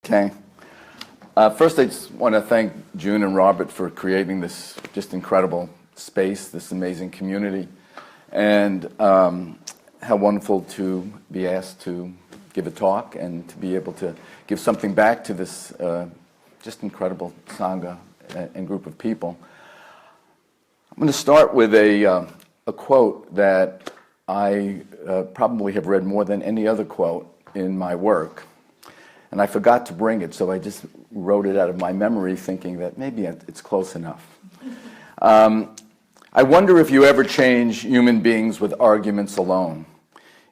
Okay. First, I just want to thank June and Robert for creating this just incredible space, this amazing community, and how wonderful to be asked to give a talk and to be able to give something back to this just incredible Sangha and group of people. I'm going to start with a quote that I probably have read more than any other quote in my work. And I forgot to bring it, so I just wrote it out of my memory thinking that maybe it's close enough. I wonder if you ever change human beings with arguments alone,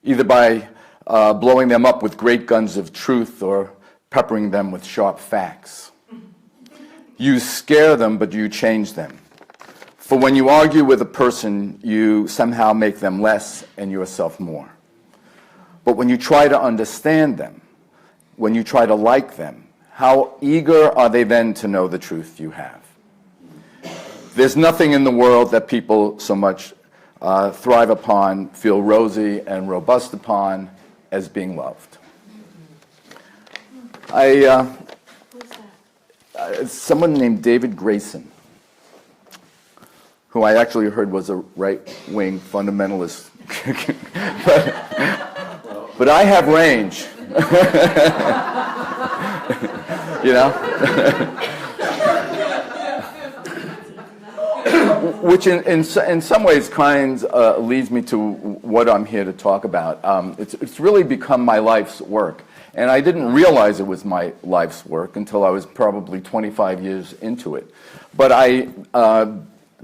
either by blowing them up with great guns of truth or peppering them with sharp facts. You scare them, but you change them. For when you argue with a person, you somehow make them less and yourself more. But when you try to understand them, when you try to like them, how eager are they then to know the truth you have? There's nothing in the world that people so much thrive upon, feel rosy and robust upon, as being loved. Someone named David Grayson, who I actually heard was a right-wing fundamentalist, but I have range. You know? Which in some ways kind leads me to what I'm here to talk about. It's really become my life's work. And I didn't realize it was my life's work until I was probably 25 years into it. But I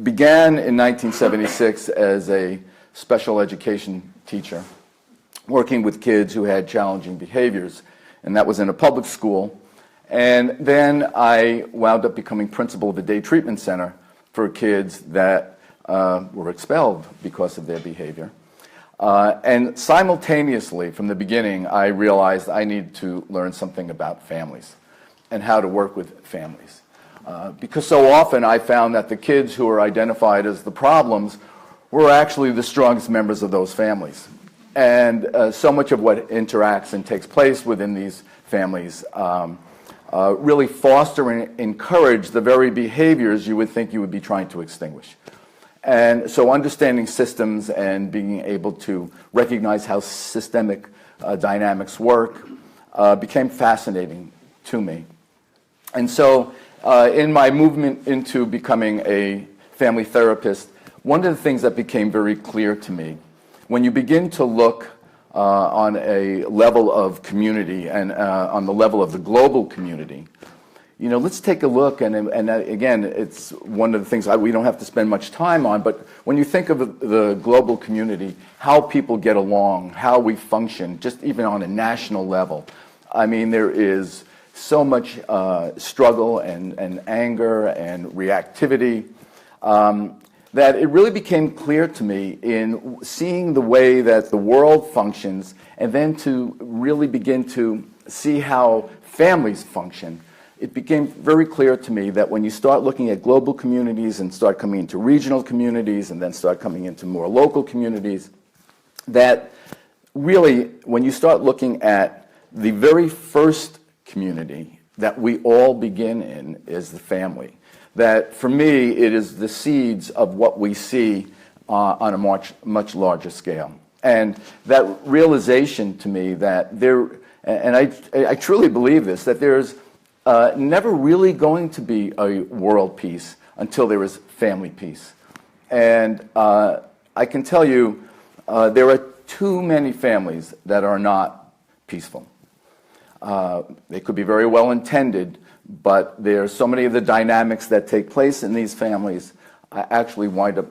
began in 1976 as a special education teacher, working with kids who had challenging behaviors, and that was in a public school. And then I wound up becoming principal of a day treatment center for kids that were expelled because of their behavior. And simultaneously, from the beginning, I realized I needed to learn something about families and how to work with families. Because so often I found that the kids who were identified as the problems were actually the strongest members of those families. And so much of what interacts and takes place within these families really foster and encourage the very behaviors you would think you would be trying to extinguish. And so understanding systems and being able to recognize how systemic dynamics work became fascinating to me. And so in my movement into becoming a family therapist, one of the things that became very clear to me, when you begin to look on a level of community and on the level of the global community, you know, let's take a look, and again, it's one of the things we don't have to spend much time on, but when you think of the global community, how people get along, how we function, just even on a national level, I mean, there is so much struggle and anger and reactivity that it really became clear to me in seeing the way that the world functions and then to really begin to see how families function. It became very clear to me that when you start looking at global communities and start coming into regional communities and then start coming into more local communities, that really when you start looking at the very first community that we all begin in is the family. That for me, it is the seeds of what we see on a much larger scale. And that realization to me that there, and I truly believe this, that there's never really going to be a world peace until there is family peace. And I can tell you, there are too many families that are not peaceful. They could be very well intended, but there are so many of the dynamics that take place in these families actually wind up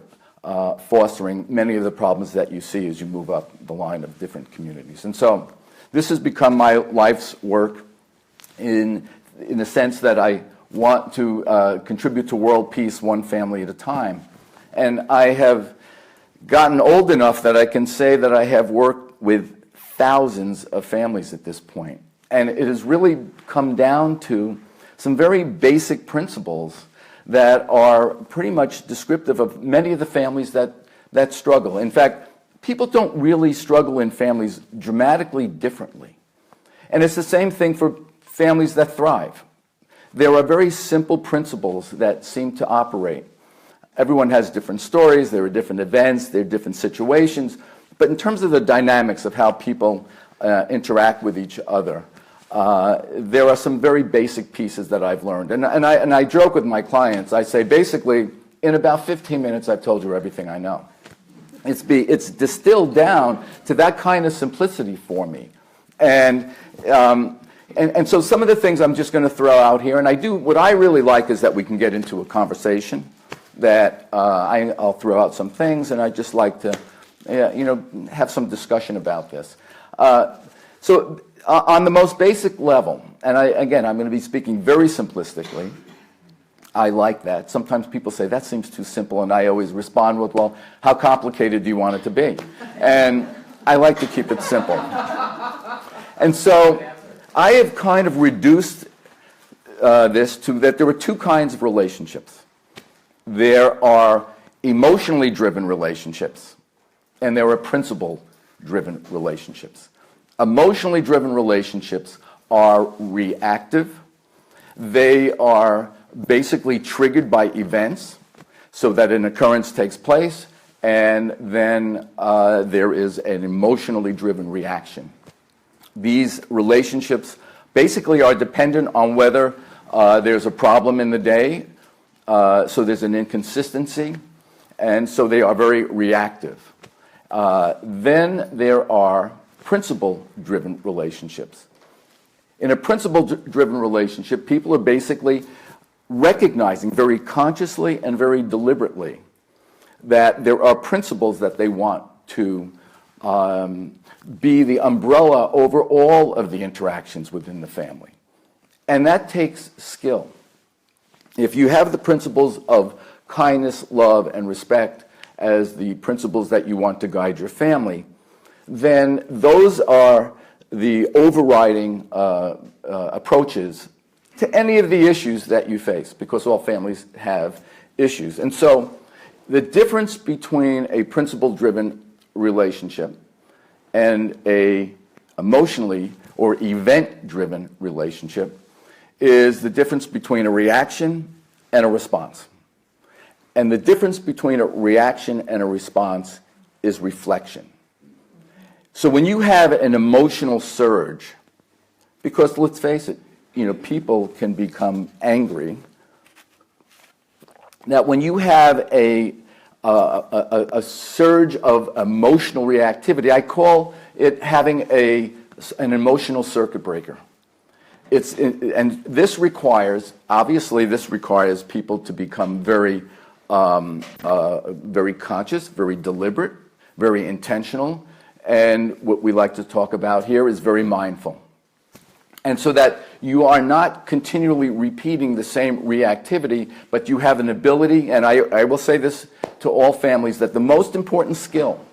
fostering many of the problems that you see as you move up the line of different communities. And so this has become my life's work in the sense that I want to contribute to world peace one family at a time. And I have gotten old enough that I can say that I have worked with thousands of families at this point. And it has really come down to some very basic principles that are pretty much descriptive of many of the families that struggle. In fact, people don't really struggle in families dramatically differently. And it's the same thing for families that thrive. There are very simple principles that seem to operate. Everyone has different stories, there are different events, there are different situations, but in terms of the dynamics of how people interact with each other, there are some very basic pieces that I've learned. And I joke with my clients, I say basically, in about 15 minutes I've told you everything I know. It's distilled down to that kind of simplicity for me. And so some of the things I'm just going to throw out here, and what I really like is that we can get into a conversation, that I'll throw out some things, and I just like to have some discussion about this. So on the most basic level, and again, I'm going to be speaking very simplistically. I like that. Sometimes people say, that seems too simple, and I always respond with, well, how complicated do you want it to be? And I like to keep it simple. And so I have kind of reduced this to that there are two kinds of relationships. There are emotionally driven relationships, and there are principle-driven relationships. Emotionally driven relationships are reactive. They are basically triggered by events so that an occurrence takes place, and then there is an emotionally driven reaction. These relationships basically are dependent on whether there's a problem in the day, so there's an inconsistency, and so they are very reactive. Then there are principle-driven relationships. In a principle-driven relationship, people are basically recognizing very consciously and very deliberately that there are principles that they want to be the umbrella over all of the interactions within the family. And that takes skill. If you have the principles of kindness, love, and respect as the principles that you want to guide your family, then those are the overriding approaches to any of the issues that you face, because all families have issues. And so the difference between a principle-driven relationship and a emotionally or event-driven relationship is the difference between a reaction and a response. And the difference between a reaction and a response is reflection. So when you have an emotional surge, because let's face it, people can become angry, that when you have a surge of emotional reactivity, I call it having an emotional circuit breaker. And this requires people to become very conscious, very deliberate, very intentional, and what we like to talk about here is very mindful. And so that you are not continually repeating the same reactivity, but you have an ability, and I will say this to all families, that the most important skill,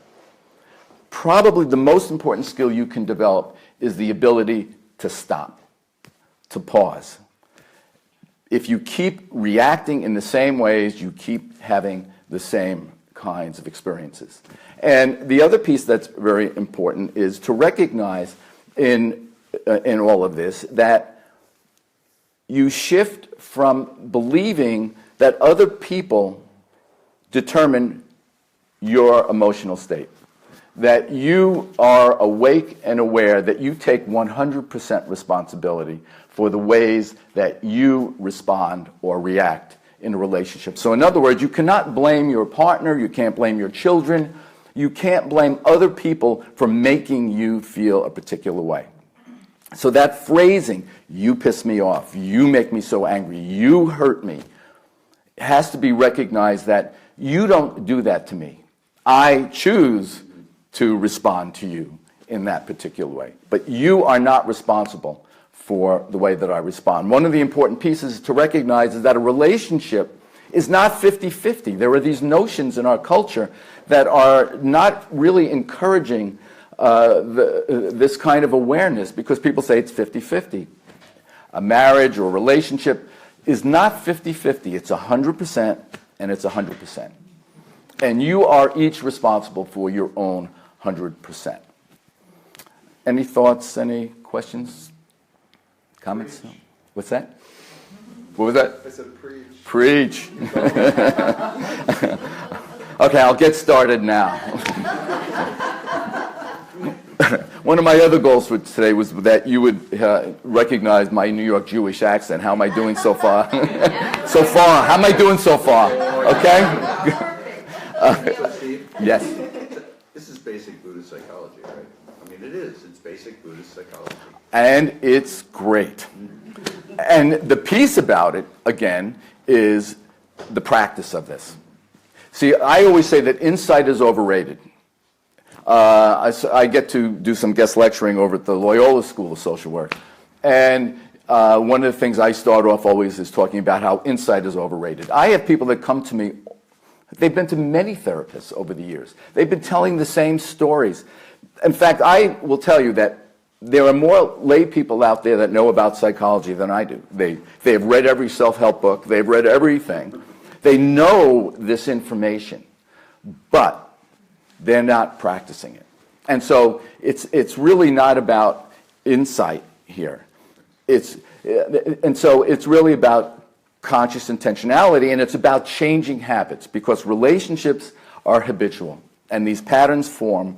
probably the most important skill you can develop, is the ability to stop, to pause. If you keep reacting in the same ways, you keep having the same kinds of experiences. And the other piece that's very important is to recognize in all of this that you shift from believing that other people determine your emotional state, that you are awake and aware that you take 100% responsibility for the ways that you respond or react in a relationship. So in other words, you cannot blame your partner, you can't blame your children, you can't blame other people for making you feel a particular way. So that phrasing, you piss me off, you make me so angry, you hurt me, has to be recognized that you don't do that to me. I choose to respond to you in that particular way. But you are not responsible for the way that I respond. One of the important pieces to recognize is that a relationship is not 50-50. There are these notions in our culture that are not really encouraging this kind of awareness, because people say it's 50-50. A marriage or a relationship is not 50-50. It's 100% and it's 100%. And you are each responsible for your own 100%. Any thoughts, any questions, Comments? Preach. What's that? What was that? I said preach. Preach. Okay, I'll get started now. One of my other goals for today was that you would recognize my New York Jewish accent. How am I doing so far? So far. How am I doing so far? Okay? Steve, yes. this is basic Buddhist psychology, right? I mean, it is. It's basic Buddhist psychology. And it's great. And the piece about it, again, is the practice of this. See, I always say that insight is overrated. I get to do some guest lecturing over at the Loyola School of Social Work. And one of the things I start off always is talking about how insight is overrated. I have people that come to me, they've been to many therapists over the years. They've been telling the same stories. In fact, I will tell you that there are more lay people out there that know about psychology than I do. They've read every self-help book. They've read everything. They know this information, but they're not practicing it. And so it's really not about insight here. And so it's really about conscious intentionality, and it's about changing habits, because relationships are habitual, and these patterns form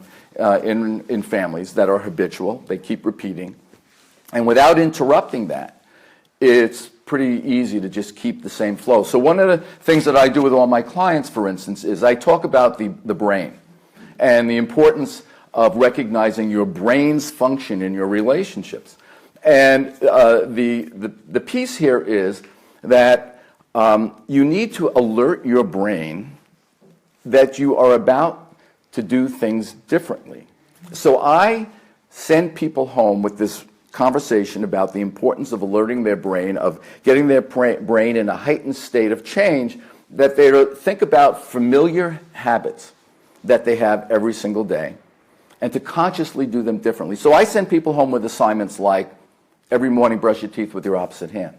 in families that are habitual. They keep repeating. And without interrupting that, it's pretty easy to just keep the same flow. So one of the things that I do with all my clients, for instance, is I talk about the brain and the importance of recognizing your brain's function in your relationships. And the piece here is that you need to alert your brain that you are about to do things differently. So I send people home with this conversation about the importance of alerting their brain, of getting their brain in a heightened state of change, that they think about familiar habits that they have every single day, and to consciously do them differently. So I send people home with assignments like, every morning brush your teeth with your opposite hand.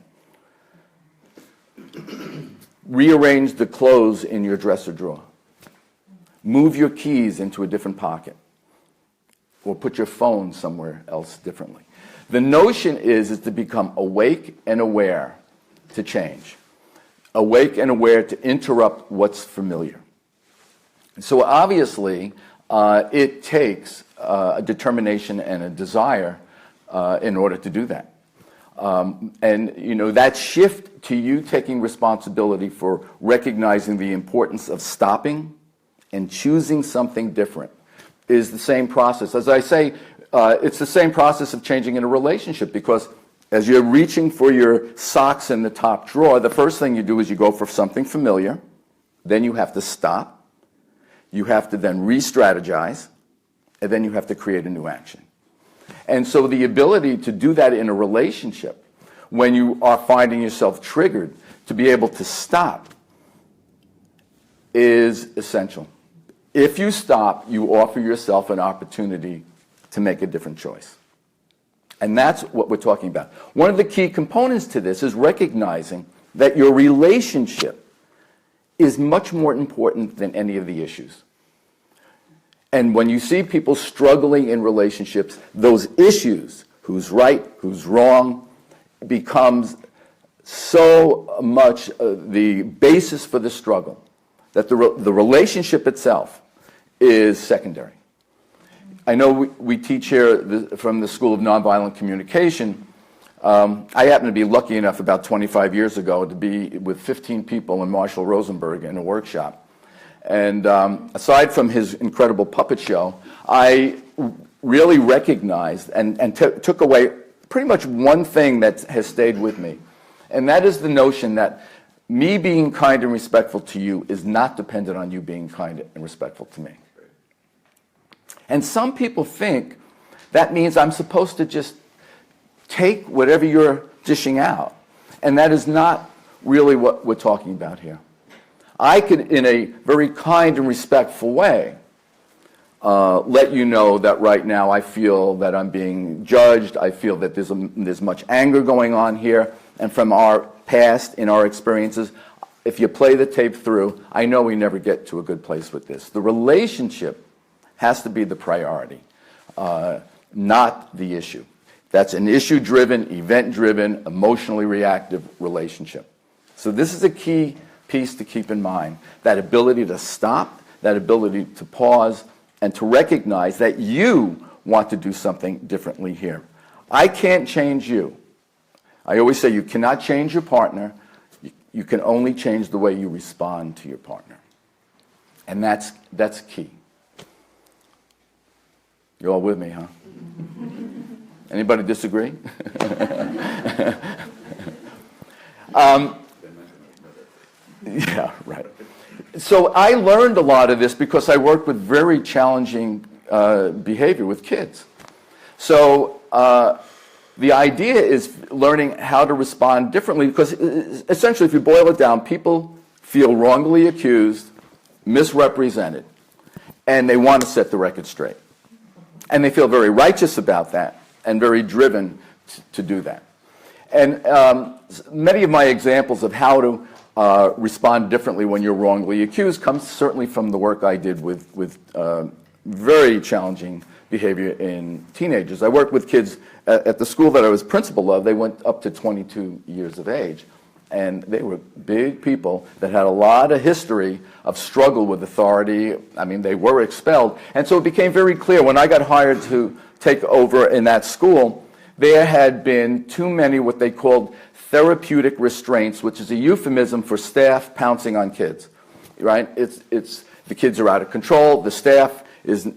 Rearrange the clothes in your dresser drawer. Move your keys into a different pocket. Or put your phone somewhere else differently. The notion is to become awake and aware to change. Awake and aware to interrupt what's familiar. So obviously, it takes a determination and a desire in order to do that. And you know, that shift to you taking responsibility for recognizing the importance of stopping and choosing something different is the same process. As I say, it's the same process of changing in a relationship, because as you're reaching for your socks in the top drawer, the first thing you do is you go for something familiar, then you have to stop, you have to then re-strategize, and then you have to create a new action. And so the ability to do that in a relationship, when you are finding yourself triggered, to be able to stop is essential. If you stop, you offer yourself an opportunity to make a different choice. And that's what we're talking about. One of the key components to this is recognizing that your relationship is much more important than any of the issues. And when you see people struggling in relationships, those issues, who's right, who's wrong, becomes so much the basis for the struggle that the relationship itself is secondary. I know we teach here from the School of Nonviolent Communication. I happen to be lucky enough about 25 years ago to be with 15 people in Marshall Rosenberg in a workshop. And aside from his incredible puppet show, I really recognized and took away pretty much one thing that has stayed with me. And that is the notion that me being kind and respectful to you is not dependent on you being kind and respectful to me. And some people think that means I'm supposed to just take whatever you're dishing out. And that is not really what we're talking about here. I could, in a very kind and respectful way, let you know that right now I feel that I'm being judged. I feel that there's much anger going on here. And from our past, in our experiences, if you play the tape through, I know we never get to a good place with this. The relationship has to be the priority, not the issue. That's an issue-driven, event-driven, emotionally reactive relationship. So this is a key piece to keep in mind, that ability to stop, that ability to pause, and to recognize that you want to do something differently here. I can't change you. I always say you cannot change your partner. You can only change the way you respond to your partner. And that's key. You all with me, huh? Anybody disagree? Yeah, right. So I learned a lot of this because I worked with very challenging behavior with kids. So the idea is learning how to respond differently because essentially, if you boil it down, people feel wrongly accused, misrepresented, and they want to set the record straight. And they feel very righteous about that and very driven to do that. And many of my examples of how to respond differently when you're wrongly accused comes certainly from the work I did with very challenging behavior in teenagers. I worked with kids at the school that I was principal of. They went up to 22 years of age. And they were big people that had a lot of history of struggle with authority. I mean, they were expelled. And so it became very clear when I got hired to take over in that school, there had been too many what they called therapeutic restraints, which is a euphemism for staff pouncing on kids, right? It's the kids are out of control. The staff is,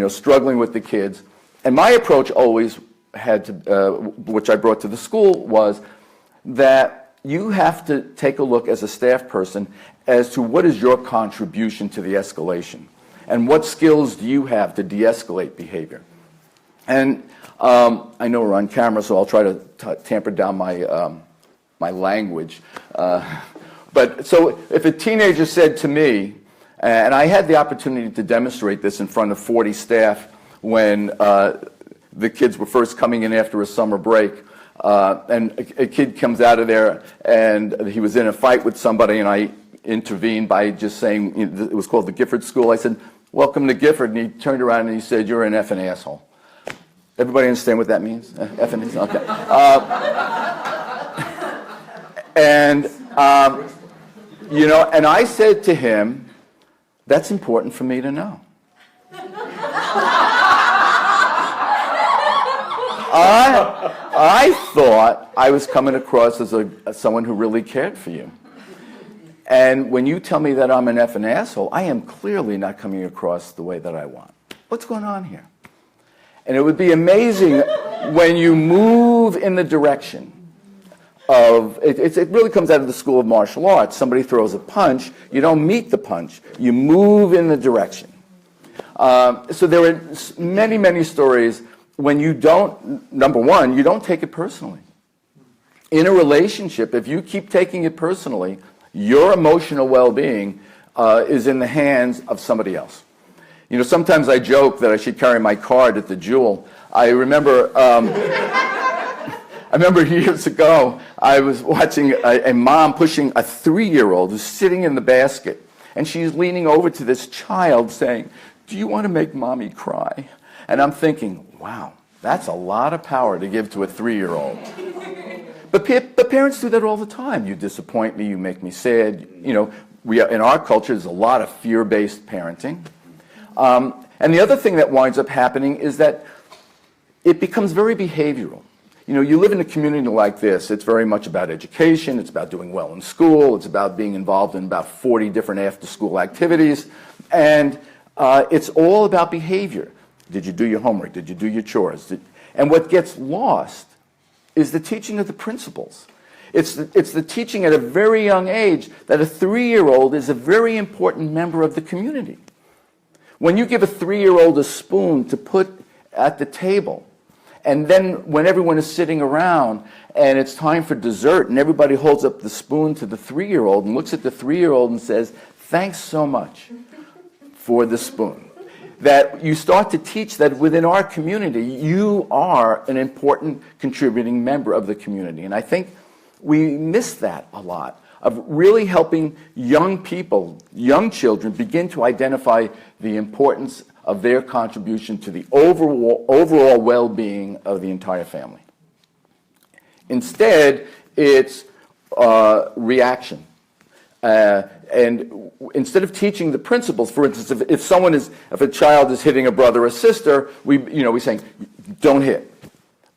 struggling with the kids. And my approach always had to, which I brought to the school, was that you have to take a look as a staff person as to what is your contribution to the escalation and what skills do you have to de-escalate behavior. And I know we're on camera, so I'll try to tamper down my language. But so if a teenager said to me, and I had the opportunity to demonstrate this in front of 40 staff when the kids were first coming in after a summer break, and a kid comes out of there and he was in a fight with somebody, and I intervened by just saying, it was called the Gifford School. I said, "Welcome to Gifford." And he turned around and he said, "You're an effing asshole." Everybody understand what that means? Effing asshole? Okay. And I said to him, "That's important for me to know." I thought I was coming across as someone who really cared for you. And when you tell me that I'm an effing asshole, I am clearly not coming across the way that I want. What's going on here? And it would be amazing when you move in the direction of, it really comes out of the school of martial arts. Somebody throws a punch, you don't meet the punch, you move in the direction. So there are many, many stories when you don't, number one, you don't take it personally. In a relationship, if you keep taking it personally, your emotional well-being is in the hands of somebody else. Sometimes I joke that I should carry my card at the Jewel. I remember years ago, I was watching a mom pushing a 3-year-old who's sitting in the basket, and she's leaning over to this child saying, "Do you want to make mommy cry?" And I'm thinking, wow, that's a lot of power to give to a 3-year-old. But parents do that all the time. You disappoint me, you make me sad. In our culture, there's a lot of fear-based parenting. And the other thing that winds up happening is that it becomes very behavioral. You live in a community like this, it's very much about education, it's about doing well in school, it's about being involved in about 40 different after-school activities, and it's all about behavior. Did you do your homework? Did you do your chores? And what gets lost is the teaching of the principles. It's the teaching at a very young age that a 3-year-old is a very important member of the community. When you give a 3-year-old a spoon to put at the table, and then when everyone is sitting around and it's time for dessert and everybody holds up the spoon to the 3-year-old and looks at the 3-year-old and says, "Thanks so much for the spoon," that you start to teach that within our community, you are an important contributing member of the community. And I think we miss that a lot, of really helping young people, young children, begin to identify the importance of their contribution to the overall well-being of the entire family. Instead, it's reaction. And instead of teaching the principles, for instance, if a child is hitting a brother or sister, we're saying, don't hit.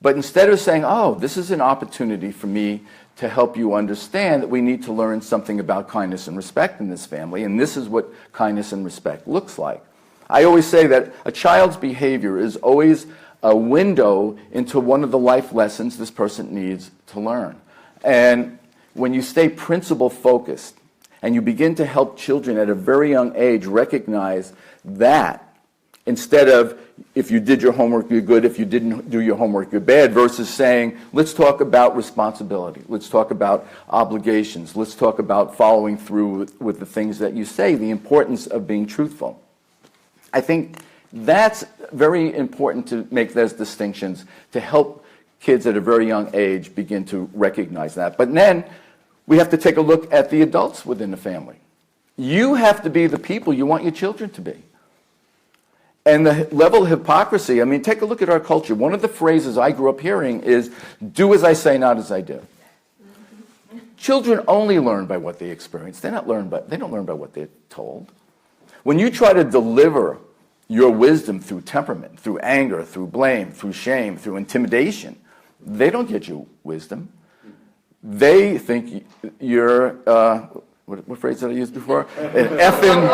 But instead of saying, oh, this is an opportunity for me to help you understand that we need to learn something about kindness and respect in this family, and this is what kindness and respect looks like. I always say that a child's behavior is always a window into one of the life lessons this person needs to learn. And when you stay principle focused and you begin to help children at a very young age recognize that, instead of if you did your homework, you're good, if you didn't do your homework, you're bad, versus saying, let's talk about responsibility, let's talk about obligations, let's talk about following through with the things that you say, the importance of being truthful. I think that's very important to make those distinctions, to help kids at a very young age begin to recognize that. But then we have to take a look at the adults within the family. You have to be the people you want your children to be. And the level of hypocrisy, I mean, take a look at our culture. One of the phrases I grew up hearing is, do as I say, not as I do. Children only learn by what they experience. They don't learn by what they're told. When you try to deliver your wisdom through temperament, through anger, through blame, through shame, through intimidation, they don't get you wisdom. They think you're, what phrase did I use before? An effing...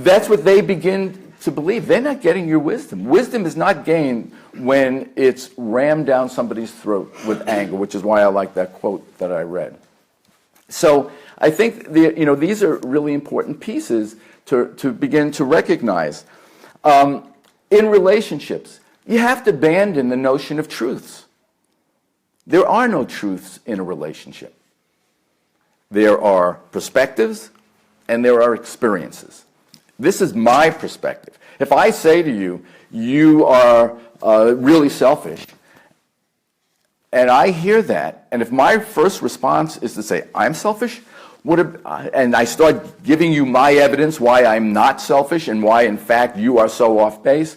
that's what they begin to believe. They're not getting your wisdom. Wisdom is not gained when it's rammed down somebody's throat with anger, which is why I like that quote that I read. So I think these are really important pieces to begin to recognize. In relationships, you have to abandon the notion of truths. There are no truths in a relationship. There are perspectives and there are experiences. This is my perspective. If I say to you, you are really selfish, and I hear that, and if my first response is to say, I'm selfish, and I start giving you my evidence why I'm not selfish and why, in fact, you are so off base,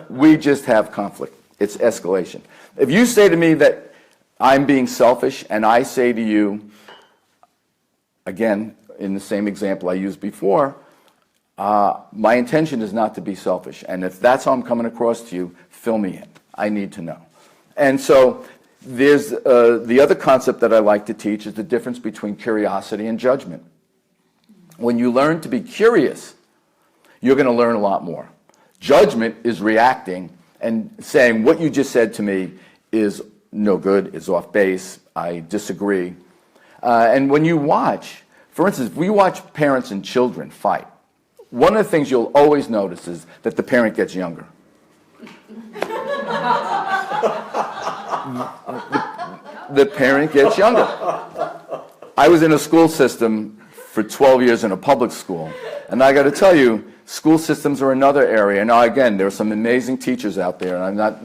we just have conflict. It's escalation. If you say to me that I'm being selfish, and I say to you, again, in the same example I used before, my intention is not to be selfish. And if that's how I'm coming across to you, fill me in. I need to know. And so there's the other concept that I like to teach is the difference between curiosity and judgment. When you learn to be curious, you're going to learn a lot more. Judgment is reacting and saying what you just said to me is no good, is off base, I disagree. And when you watch, for instance, if we watch parents and children fight, one of the things you'll always notice is that the parent gets younger. The parent gets younger. I was in a school system for 12 years in a public school, and I got to tell you, school systems are another area. Now, again, there are some amazing teachers out there, and I'm not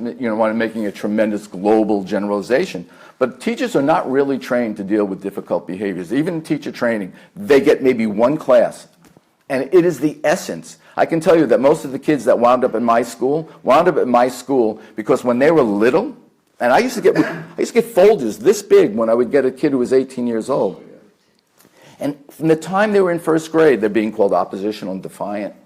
making a tremendous global generalization. But teachers are not really trained to deal with difficult behaviors. Even in teacher training, they get maybe one class. And it is the essence. I can tell you that most of the kids that wound up at my school because when they were little, and I used to get folders this big when I would get a kid who was 18 years old. And from the time they were in first grade, they're being called oppositional and defiant.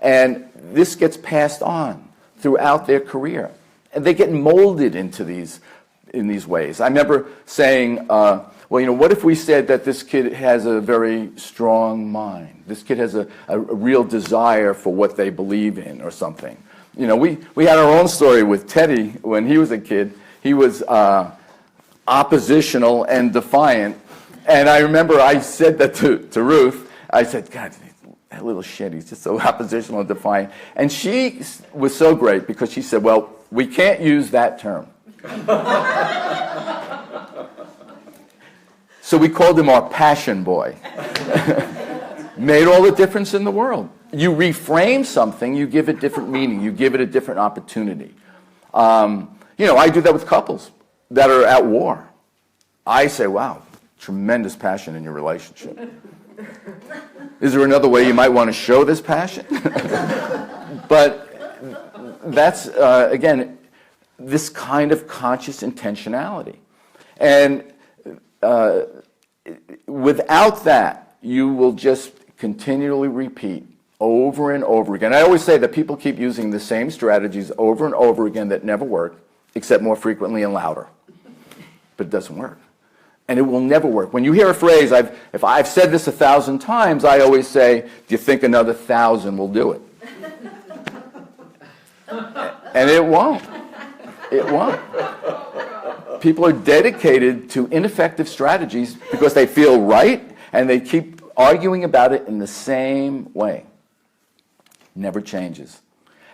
And this gets passed on throughout their career. And they get molded into in these ways. I remember saying, what if we said that this kid has a very strong mind? This kid has a real desire for what they believe in or something. We had our own story with Teddy when he was a kid. He was oppositional and defiant. And I remember I said that to Ruth. I said, God, that little shit, he's just so oppositional and defiant. And she was so great because she said, well, we can't use that term. So we called him our passion boy. Made all the difference in the world. You reframe something, you give it different meaning, you give it a different opportunity. I do that with couples that are at war. I say, wow, tremendous passion in your relationship. Is there another way you might want to show this passion? But that's, again, this kind of conscious intentionality. And without that, you will just continually repeat over and over again. I always say that people keep using the same strategies over and over again that never work, except more frequently and louder. But it doesn't work. And it will never work. When you hear a phrase, if I've said this 1,000 times, I always say, do you think another 1,000 will do it? And it won't. It won't. People are dedicated to ineffective strategies because they feel right, and they keep arguing about it in the same way. Never changes.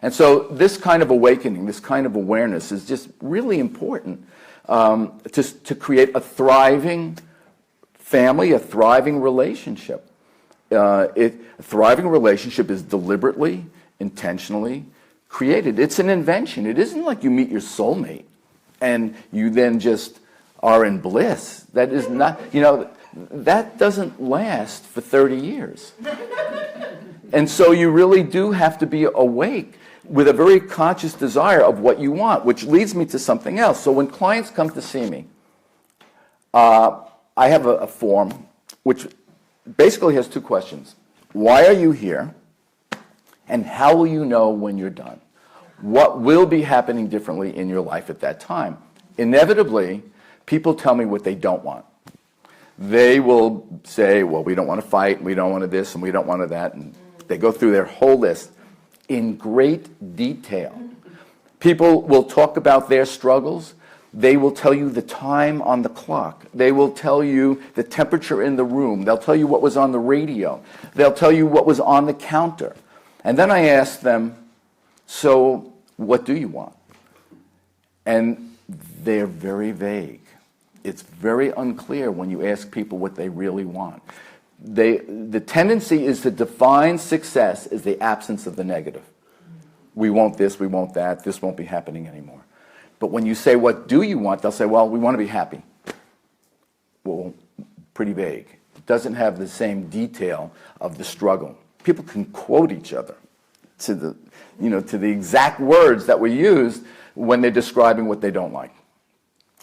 And so this kind of awakening, this kind of awareness is just really important to create a thriving family, a thriving relationship. A thriving relationship is deliberately, intentionally created. It's an invention. It isn't like you meet your soulmate and you then just are in bliss. That is not, that doesn't last for 30 years. And so you really do have to be awake with a very conscious desire of what you want, which leads me to something else. So when clients come to see me, I have a form which basically has two questions. Why are you here? And how will you know when you're done? What will be happening differently in your life at that time? Inevitably, people tell me what they don't want. They will say, well, we don't want to fight, we don't want to this, and we don't want to that. And they go through their whole list in great detail. People will talk about their struggles. They will tell you the time on the clock. They will tell you the temperature in the room. They'll tell you what was on the radio. They'll tell you what was on the counter. And then I ask them, so what do you want? And they're very vague. It's very unclear when you ask people what they really want. The tendency is to define success as the absence of the negative. We want this, we want that, this won't be happening anymore. But when you say, what do you want? They'll say, well, we want to be happy. Well, pretty vague. It doesn't have the same detail of the struggle. People can quote each other to the exact words that were used when they're describing what they don't like.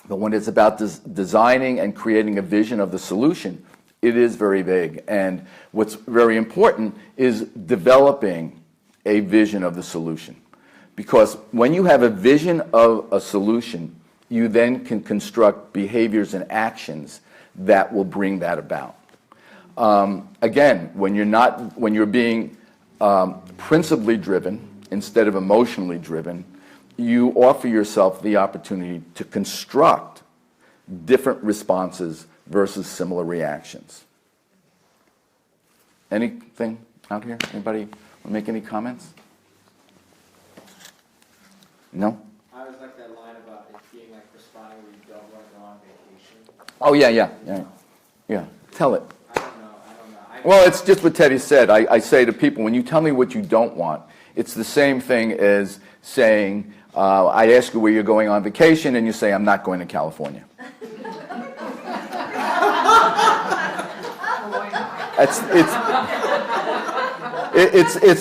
But when it's about designing and creating a vision of the solution, it is very vague. And what's very important is developing a vision of the solution. Because when you have a vision of a solution, you then can construct behaviors and actions that will bring that about. Again, when you're being principally driven instead of emotionally driven, you offer yourself the opportunity to construct different responses versus similar reactions. Anything out here? Anybody want to make any comments? No? I always like that line about it being like responding where you don't want to go on vacation. Oh, yeah. Tell it. I don't know. Well, it's just what Teddy said. I say to people, when you tell me what you don't want, it's the same thing as saying, I ask you where you're going on vacation, and you say, I'm not going to California. It's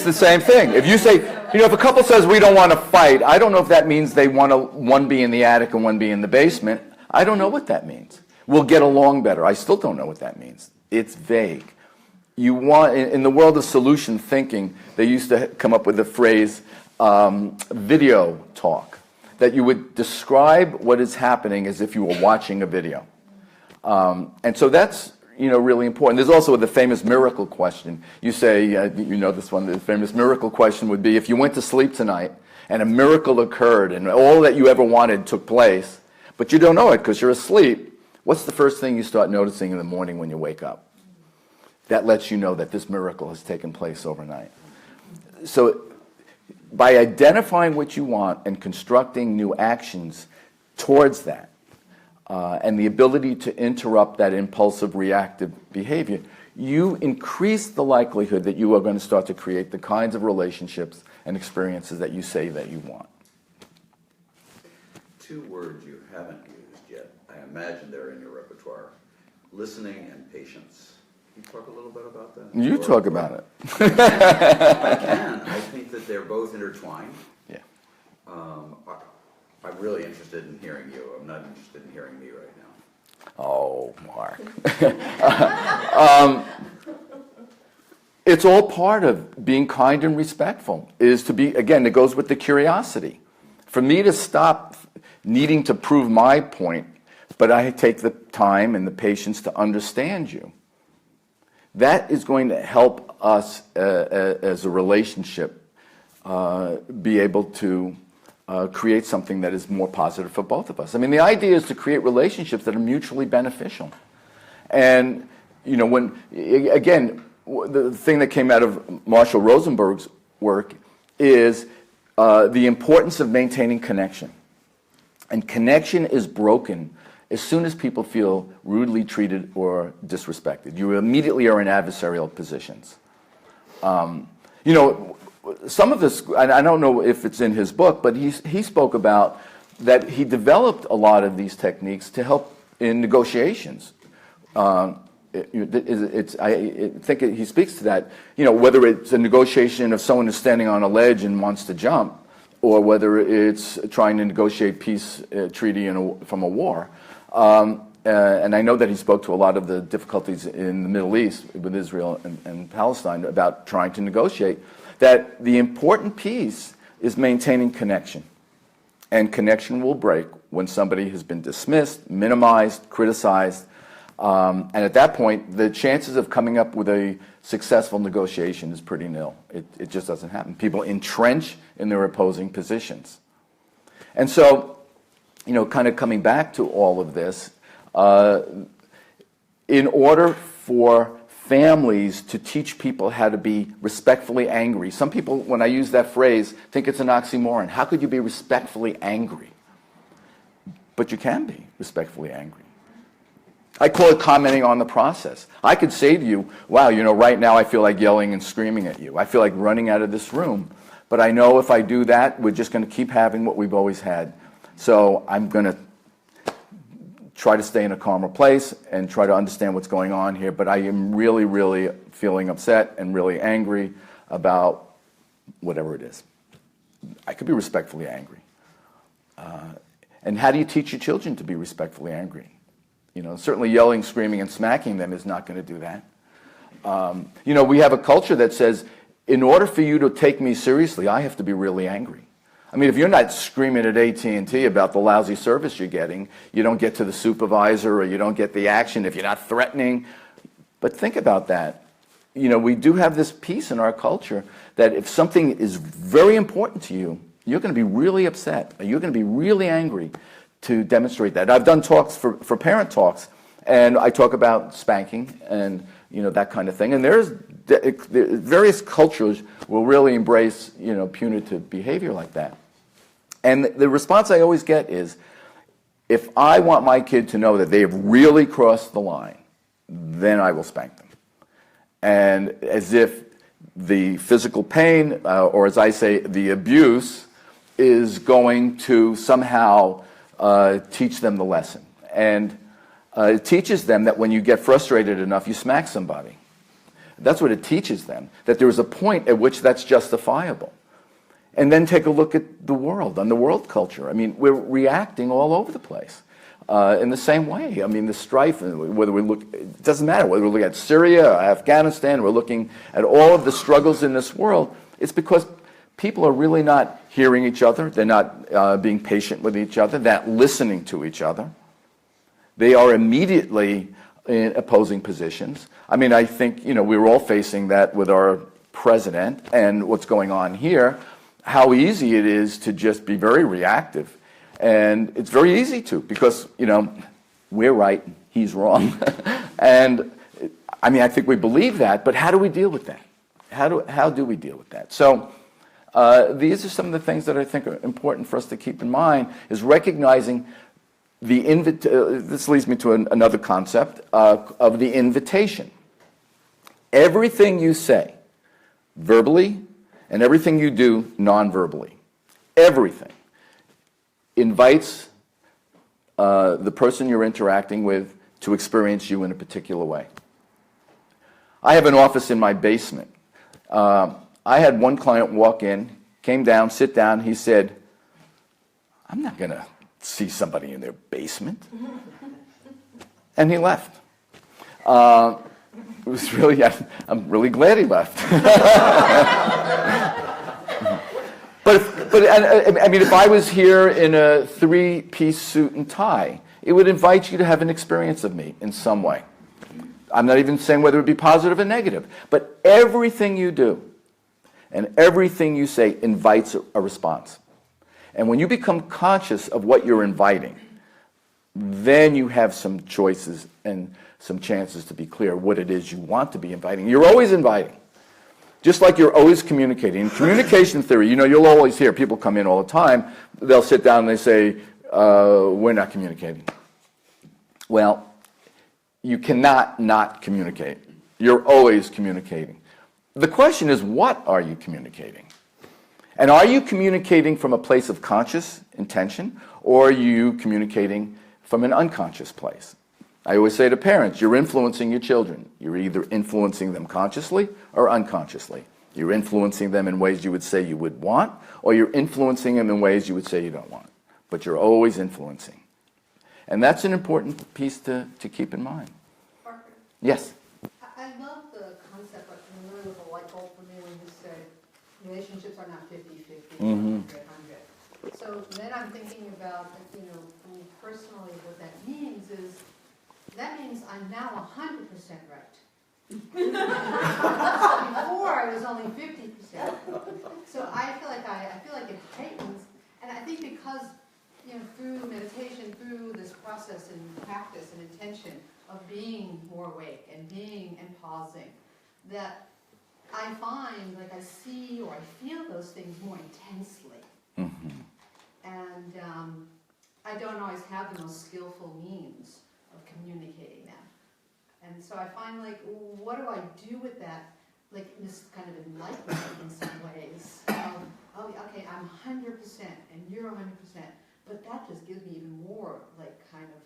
the same thing. If you say, if a couple says we don't want to fight, I don't know if that means they want to one be in the attic and one be in the basement. I don't know what that means. We'll get along better. I still don't know what that means. It's vague. You want, in the world of solution thinking, they used to come up with the phrase video talk, that you would describe what is happening as if you were watching a video. And so that's really important. There's also the famous miracle question. You say, this one, the famous miracle question would be, if you went to sleep tonight and a miracle occurred and all that you ever wanted took place, but you don't know it because you're asleep, what's the first thing you start noticing in the morning when you wake up? That lets you know that this miracle has taken place overnight. So by identifying what you want and constructing new actions towards that, and the ability to interrupt that impulsive reactive behavior, you increase the likelihood that you are going to start to create the kinds of relationships and experiences that you say that you want. Two words you haven't used yet, I imagine they're in your repertoire: listening and patience. Can you talk a little bit about that? You talk about it. I can. I think that they're both intertwined. Yeah. I'm really interested in hearing you. I'm not interested in hearing me right now. Oh, Mark. It's all part of being kind and respectful, is to be, again, it goes with the curiosity. For me to stop needing to prove my point, but I take the time and the patience to understand you, that is going to help us as a relationship be able to create something that is more positive for both of us. I mean, the idea is to create relationships that are mutually beneficial. And, you know, when, again, the thing that came out of Marshall Rosenberg's work is the importance of maintaining connection. And connection is broken as soon as people feel rudely treated or disrespected. You immediately are in adversarial positions. You know, some of this, I don't know if it's in his book, but he spoke about that he developed a lot of these techniques to help in negotiations. I think he speaks to that, you know, whether it's a negotiation of someone who's standing on a ledge and wants to jump, or whether it's trying to negotiate peace treaty from a war. And I know that he spoke to a lot of the difficulties in the Middle East with Israel and Palestine about trying to negotiate, that the important piece is maintaining connection. And connection will break when somebody has been dismissed, minimized, criticized. And at that point, the chances of coming up with a successful negotiation is pretty nil. It just doesn't happen. People entrench in their opposing positions. And so, you know, kind of coming back to all of this, in order for families to teach people how to be respectfully angry. Some people, when I use that phrase, think it's an oxymoron. How could you be respectfully angry? But you can be respectfully angry. I call it commenting on the process. I could say to you, wow, you know, right now I feel like yelling and screaming at you. I feel like running out of this room. But I know if I do that, we're just going to keep having what we've always had. So I'm going to try to stay in a calmer place and try to understand what's going on here. But I am really, really feeling upset and really angry about whatever it is. I could be respectfully angry. And how do you teach your children to be respectfully angry? You know, certainly yelling, screaming, and smacking them is not going to do that. You know, we have a culture that says, in order for you to take me seriously, I have to be really angry. I mean, if you're not screaming at AT&T about the lousy service you're getting, you don't get to the supervisor or you don't get the action if you're not threatening. But think about that. You know, we do have this piece in our culture that if something is very important to you, you're going to be really upset, or you're going to be really angry to demonstrate that. I've done talks for parent talks, and I talk about spanking and, you know, that kind of thing. And there's various cultures will really embrace, you know, punitive behavior like that. And the response I always get is, if I want my kid to know that they have really crossed the line, then I will spank them. And as if the physical pain, or as I say, the abuse, is going to somehow teach them the lesson. And it teaches them that when you get frustrated enough, you smack somebody. That's what it teaches them, that there is a point at which that's justifiable. And then take a look at the world, and the world culture. I mean, we're reacting all over the place in the same way. I mean, the strife, whether we look, it doesn't matter whether we look at Syria or Afghanistan, we're looking at all of the struggles in this world, it's because people are really not hearing each other. They're not being patient with each other. They're not listening to each other. They are immediately in opposing positions. I mean, I think, you know, we were all facing that with our president and what's going on here, how easy it is to just be very reactive. And it's very easy to, because, you know, we're right, he's wrong. And, I mean, I think we believe that, but how do we deal with that? How do we deal with that? So these are some of the things that I think are important for us to keep in mind, is recognizing this leads me to another concept of the invitation. Everything you say, verbally, and everything you do non-verbally, everything invites the person you're interacting with to experience you in a particular way. I have an office in my basement. I had one client walk in, came down, sit down. He said, I'm not going to see somebody in their basement. And he left. It was really, I'm really glad he left. I mean, if I was here in a 3-piece suit and tie, it would invite you to have an experience of me in some way. I'm not even saying whether it would be positive or negative, but everything you do and everything you say invites a response. And when you become conscious of what you're inviting, then you have some choices and some chances to be clear what it is you want to be inviting. You're always inviting. Just like you're always communicating. In communication theory, you know, you'll always hear people come in all the time. They'll sit down and they say, we're not communicating. Well, you cannot not communicate. You're always communicating. The question is, what are you communicating? And are you communicating from a place of conscious intention, or are you communicating from an unconscious place? I always say to parents, you're influencing your children. You're either influencing them consciously or unconsciously. You're influencing them in ways you would say you would want, or you're influencing them in ways you would say you don't want. But you're always influencing. And that's an important piece to keep in mind. Parker, Yes? I love the concept, like, really with a light bulb for me when you said relationships are not 50-50, 100-100. So then I'm thinking about, you know, for me personally, what that means is, that means I'm now 100% right. Before I was only 50%. So I feel like it heightens, and I think because, you know, through meditation, through this process and practice and intention of being more awake and being and pausing, that I find, like, I see or I feel those things more intensely. Mm-hmm. And I don't always have the most skillful means of communicating them. And so I find, like, what do I do with that, like, this kind of enlightenment in some ways? Oh, okay, I'm 100% and you're 100%, but that just gives me even more, like, kind of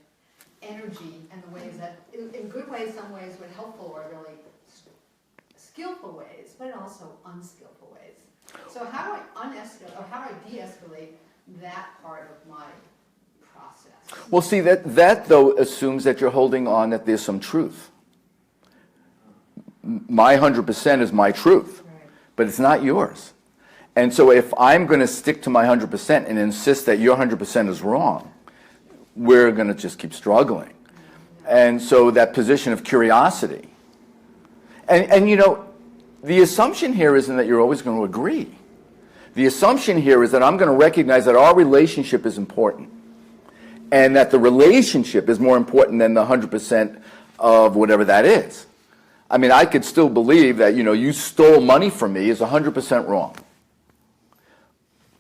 energy and the ways that, in good ways, some ways were helpful or really skillful ways, but also unskillful ways. So how do I unescalate, or how do I de-escalate that part of my process? Well, see, that though assumes that you're holding on that there's some truth. My 100% is my truth, Right. but it's not yours. And so if I'm going to stick to my 100% and insist that your 100% is wrong, we're going to just keep struggling. And so that position of curiosity. And you know, the assumption here isn't that you're always going to agree. The assumption here is that I'm going to recognize that our relationship is important, and that the relationship is more important than the 100% of whatever that is. I mean, I could still believe that, you know, you stole money from me is 100% wrong.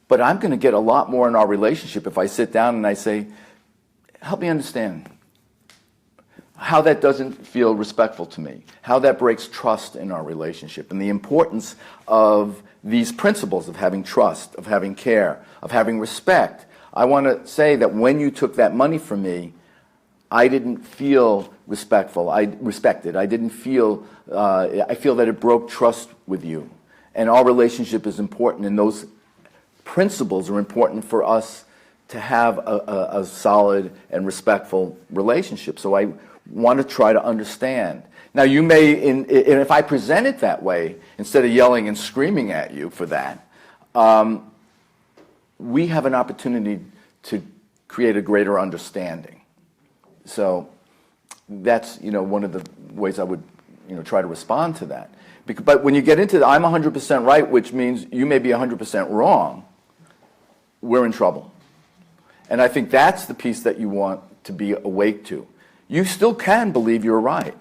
But I'm going to get a lot more in our relationship if I sit down and I say, help me understand how that doesn't feel respectful to me, how that breaks trust in our relationship, and the importance of these principles of having trust, of having care, of having respect. I want to say that when you took that money from me, I didn't feel respectful. I respected. I didn't feel, I feel that it broke trust with you. And our relationship is important, and those principles are important for us to have a solid and respectful relationship. So I want to try to understand. Now, you may, and if I present it that way, instead of yelling and screaming at you for that, we have an opportunity to create a greater understanding. So that's, you know, one of the ways I would, you know, try to respond to that. But when you get into the I'm 100% right, which means you may be 100% wrong, we're in trouble. And I think that's the piece that you want to be awake to. You still can believe you're right,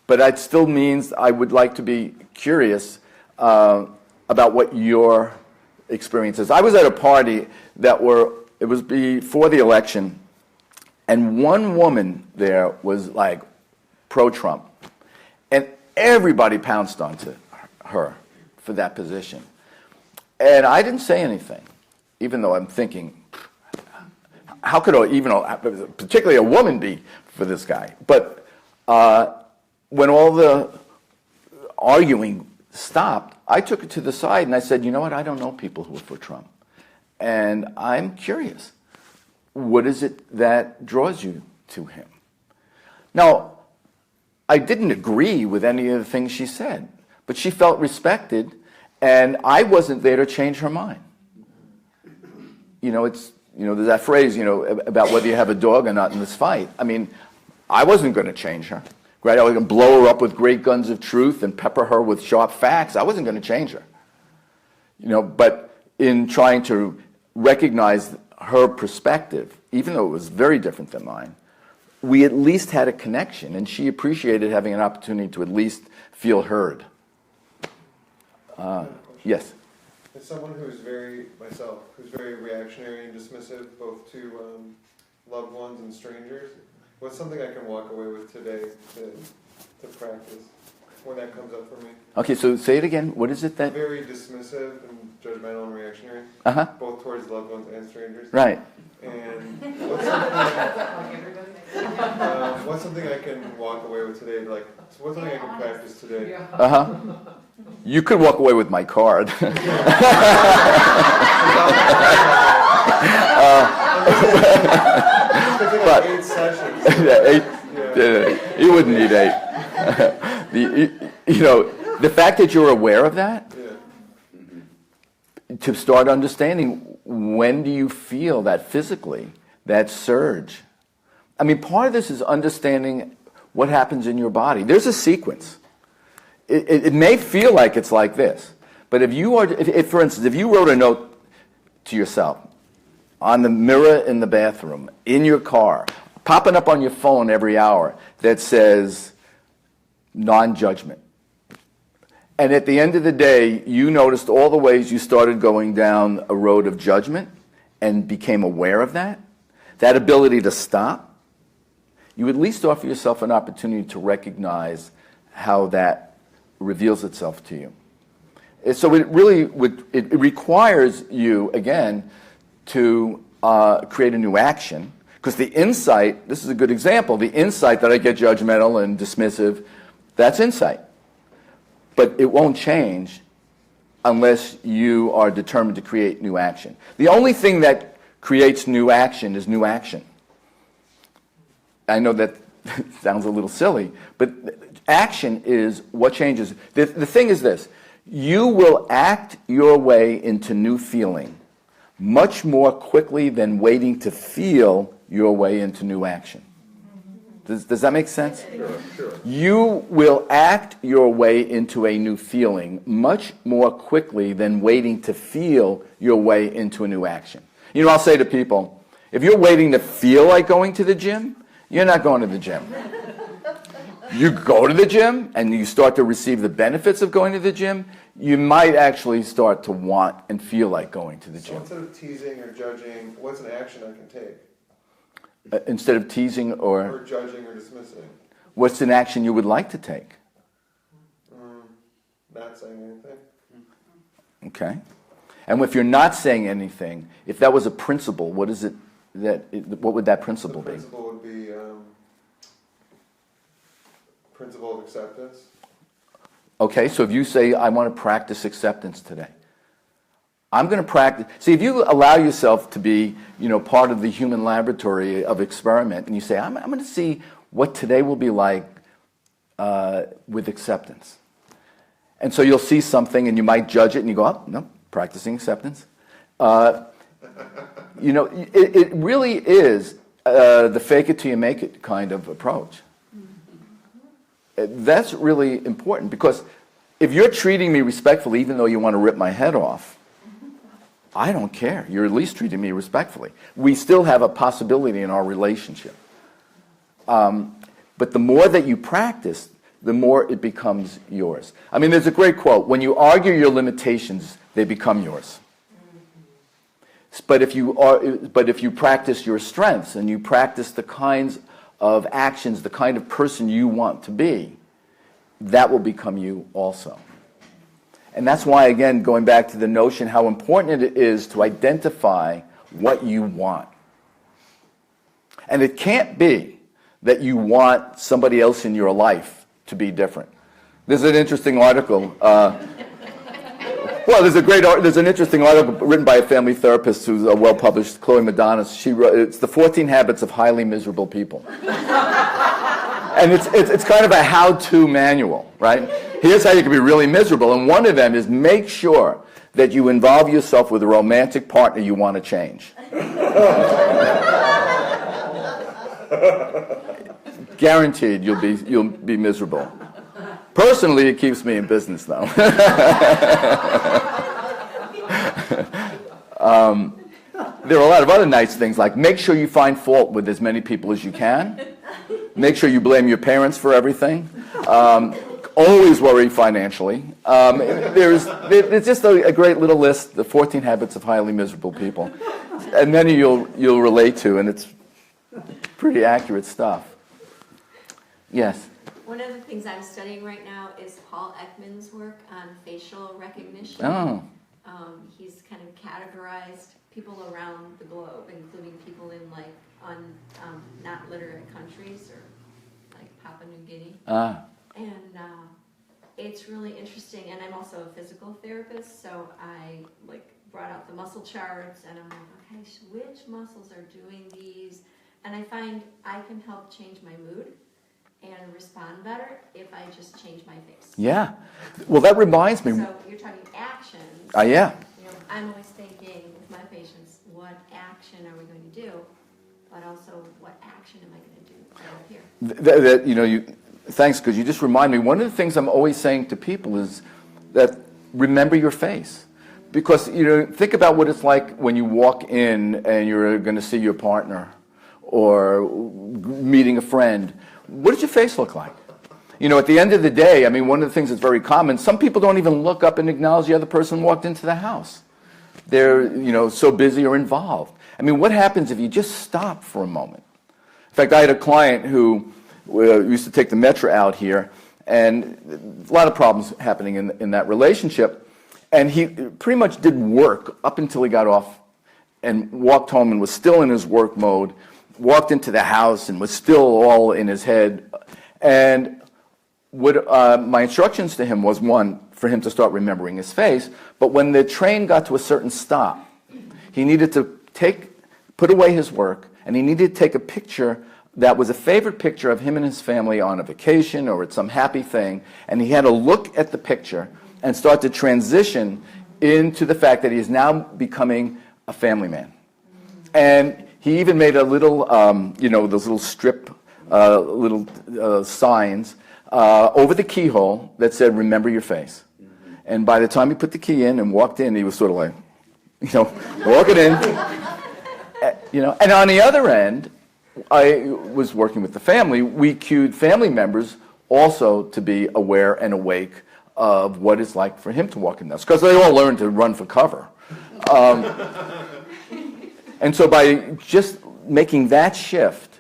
but it still means I would like to be curious about what your experience is. I was at a party it was before the election, and one woman there was like pro-Trump, and everybody pounced onto her for that position. And I didn't say anything, even though I'm thinking, how could particularly a woman be for this guy? But when all the arguing stopped, I took it to the side and I said, you know what, I don't know people who are for Trump. And I'm curious, what is it that draws you to him? Now, I didn't agree with any of the things she said, but she felt respected, and I wasn't there to change her mind. There's that phrase, about whether you have a dog or not in this fight. I mean, I wasn't going to change her. Right? I was going to blow her up with great guns of truth and pepper her with sharp facts. I wasn't going to change her. But in trying to recognize her perspective, even though it was very different than mine, we at least had a connection, and she appreciated having an opportunity to at least feel heard. Yes? As someone who's very reactionary and dismissive, both to loved ones and strangers, what's something I can walk away with today to practice when that comes up for me? Okay, so say it again. What is it that... Very dismissive and judgmental and reactionary, both towards loved ones and strangers. Right. And what's something I can walk away with today? What's something I can practice today? You could walk away with my card. But 8 sessions. You wouldn't need 8. The fact that you're aware of that, to start understanding, when do you feel that physically, that surge? I mean, part of this is understanding what happens in your body. There's a sequence. It may feel like it's like this, but for instance, if you wrote a note to yourself on the mirror in the bathroom, in your car, popping up on your phone every hour, that says non-judgment, and at the end of the day, you noticed all the ways you started going down a road of judgment and became aware of that ability to stop, you at least offer yourself an opportunity to recognize how that reveals itself to you. So it really it requires you, again, to create a new action, because the insight, this is a good example, the insight that I get judgmental and dismissive, that's insight. But it won't change unless you are determined to create new action. The only thing that creates new action is new action. I know that sounds a little silly, but action is what changes. The thing is this: you will act your way into new feeling much more quickly than waiting to feel your way into new action. Does that make sense? Sure. You will act your way into a new feeling much more quickly than waiting to feel your way into a new action. I'll say to people, if you're waiting to feel like going to the gym, you're not going to the gym. You go to the gym and you start to receive the benefits of going to the gym, you might actually start to want and feel like going to the So gym. instead of teasing or judging, what's an action I can take? Instead of teasing Or judging or dismissing? what's an action you would like to take? Not saying anything. Okay. And if you're not saying anything, if that was a principle, what would that principle The be? principle would be principle of acceptance. Okay, so if you say, I want to practice acceptance today, I'm going to practice. See, if you allow yourself to be, part of the human laboratory of experiment, and you say, I'm going to see what today will be like with acceptance. And so you'll see something, and you might judge it, and you go, oh, no, practicing acceptance. It really is the fake it till you make it kind of approach. That's really important, because if you're treating me respectfully, even though you want to rip my head off, I don't care. You're at least treating me respectfully. We still have a possibility in our relationship. But the more that you practice, the more it becomes yours. I mean, there's a great quote: when you argue your limitations, they become yours. But if you practice your strengths, and you practice the kinds of actions, the kind of person you want to be, that will become you also. And that's why, again, going back to the notion how important it is to identify what you want. And it can't be that you want somebody else in your life to be different. There's an interesting article. Well, there's an interesting article written by a family therapist who's well-published, Chloe Madonis. She wrote, it's the 14 Habits of Highly Miserable People. And it's kind of a how-to manual, right? Here's how you can be really miserable. And one of them is make sure that you involve yourself with a romantic partner you want to change. Guaranteed you'll be miserable. Personally, it keeps me in business, though. There are a lot of other nice things, like make sure you find fault with as many people as you can. Make sure you blame your parents for everything. Always worry financially. There's just a great little list, the 14 Habits of Highly Miserable People. And many you'll relate to, and it's pretty accurate stuff. Yes? One of the things I'm studying right now is Paul Ekman's work on facial recognition. Oh. He's kind of categorized people around the globe, including people in not literate countries or like Papua New Guinea. And it's really interesting. And I'm also a physical therapist, so I brought out the muscle charts, and I'm like, okay, which muscles are doing these? And I find I can help change my mood and respond better if I just change my face. Yeah. Well, that reminds me. So you're talking actions. Yeah. I'm always thinking with my patients, what action are we going to do? But also, what action am I going to do right here? Thanks, because you just remind me. One of the things I'm always saying to people is that remember your face. Because, think about what it's like when you walk in and you're going to see your partner or meeting a friend. What does your face look like? At the end of the day, one of the things that's very common, some people don't even look up and acknowledge the other person walked into the house. They're, so busy or involved. What happens if you just stop for a moment? In fact, I had a client who used to take the Metro out here, and a lot of problems happening in that relationship. And he pretty much did work up until he got off and walked home and was still in his work mode, walked into the house and was still all in his head. And my instructions to him was, one, for him to start remembering his face, but when the train got to a certain stop, he needed to put away his work, and he needed to take a picture that was a favorite picture of him and his family on a vacation or at some happy thing, and he had to look at the picture and start to transition into the fact that he is now becoming a family man. And he even made a little, those little strip, signs over the keyhole that said, remember your face. And by the time he put the key in and walked in, he was sort of like, walking in. And on the other end, I was working with the family. We cued family members also to be aware and awake of what it's like for him to walk in the house, because they all learned to run for cover. And so by just making that shift,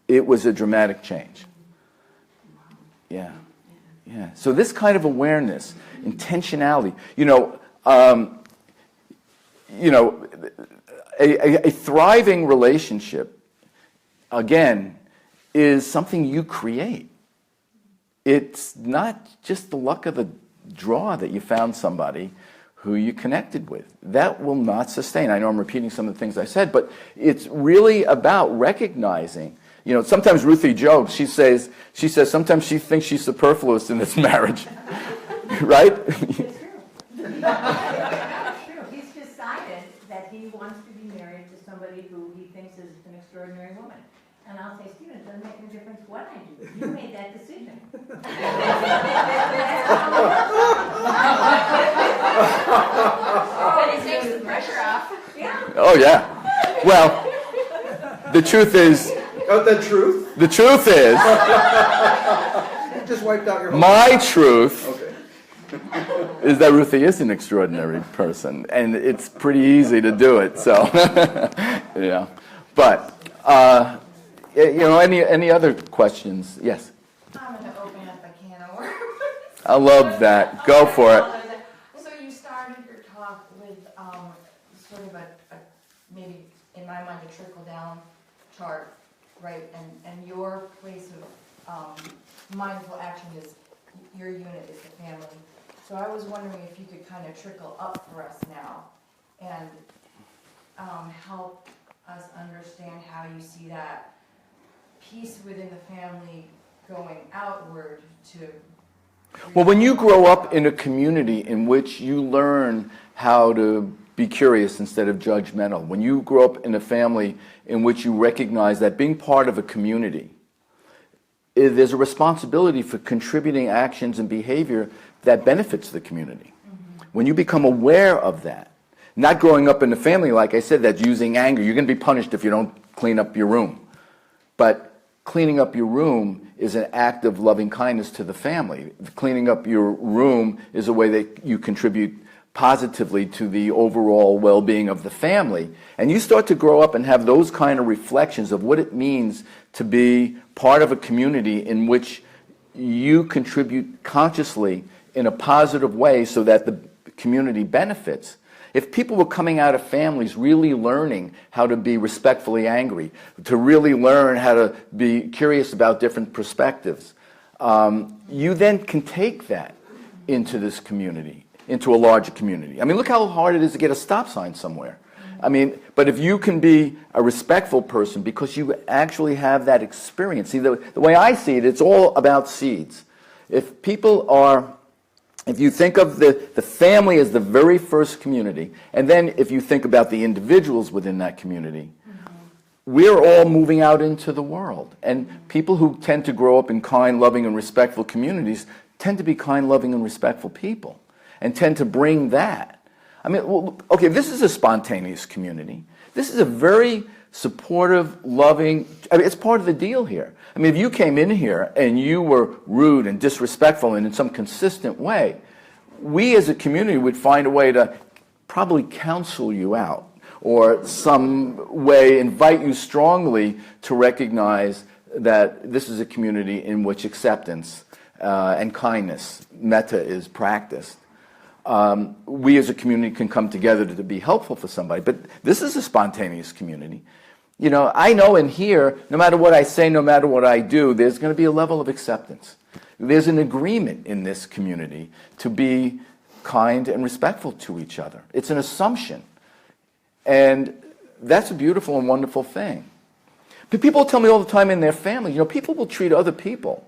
it was a dramatic change. Yeah. So this kind of awareness, intentionality, a thriving relationship, again, is something you create. It's not just the luck of the draw that you found somebody who you connected with. That will not sustain. I know I'm repeating some of the things I said, but it's really about recognizing. Sometimes Ruthie jokes. She says sometimes she thinks she's superfluous in this marriage. Right? It's true. It's true. He's decided that he wants to be married to somebody who he thinks is an extraordinary woman. And I'll say, Stephen, it doesn't make any difference what I do. You made that decision. But it takes the pressure off. Yeah. Oh, yeah. Well, the truth is... Oh, the truth? The truth is... You just wiped out your whole... My truth... Okay. is that Ruthie is an extraordinary person, and it's pretty easy to do it. So, But any other questions? Yes. I'm going to open up a can of worms. I love that. Go for it. So you started your talk with sort of a maybe in my mind a trickle down chart, right? And your place of mindful action is your unit is the family. So I was wondering if you could kind of trickle up for us now and help us understand how you see that peace within the family going outward to... Well, when you grow up in a community in which you learn how to be curious instead of judgmental, when you grow up in a family in which you recognize that being part of a community, there's a responsibility for contributing actions and behavior that benefits the community. When you become aware of that, not growing up in a family, like I said, that's using anger, you're going to be punished if you don't clean up your room. But cleaning up your room is an act of loving kindness to the family. Cleaning up your room is a way that you contribute positively to the overall well-being of the family. And you start to grow up and have those kind of reflections of what it means to be part of a community in which you contribute consciously in a positive way so that the community benefits. If people were coming out of families really learning how to be respectfully angry, to really learn how to be curious about different perspectives, you then can take that into this community, into a larger community. I mean, look how hard it is to get a stop sign somewhere. I mean, but if you can be a respectful person because you actually have that experience. See, the way I see it, it's all about seeds. If people are... If you think of the family as the very first community, and then if you think about the individuals within that community, we're all moving out into the world. And people who tend to grow up in kind, loving, and respectful communities tend to be kind, loving, and respectful people, and tend to bring that. I mean, well, okay, this is a spontaneous community. This is a very supportive, loving, I mean, it's part of the deal here. I mean, if you came in here and you were rude and disrespectful and in some consistent way, we as a community would find a way to probably counsel you out or some way invite you strongly to recognize that this is a community in which acceptance and kindness, metta, is practiced. We as a community can come together to be helpful for somebody, but this is a spontaneous community. You know, I know in here, no matter what I say, no matter what I do, there's going to be a level of acceptance. There's an agreement in this community to be kind and respectful to each other. It's an assumption. And that's a beautiful and wonderful thing. But people tell me all the time in their family, you know, people will treat other people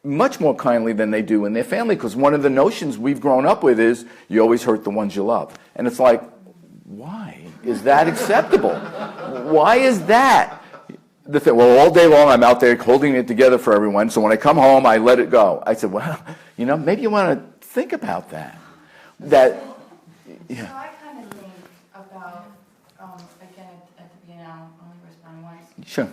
much more kindly than they do in their family, because one of the notions we've grown up with is you always hurt the ones you love. And it's like, why is that acceptable? Why is that the thing? Well, all day long I'm out there holding it together for everyone, so when I come home I let it go. I said, well, you know, maybe you want to think about that. That, yeah. So I kind of think about, again, at the BNL, only respond once. Sure.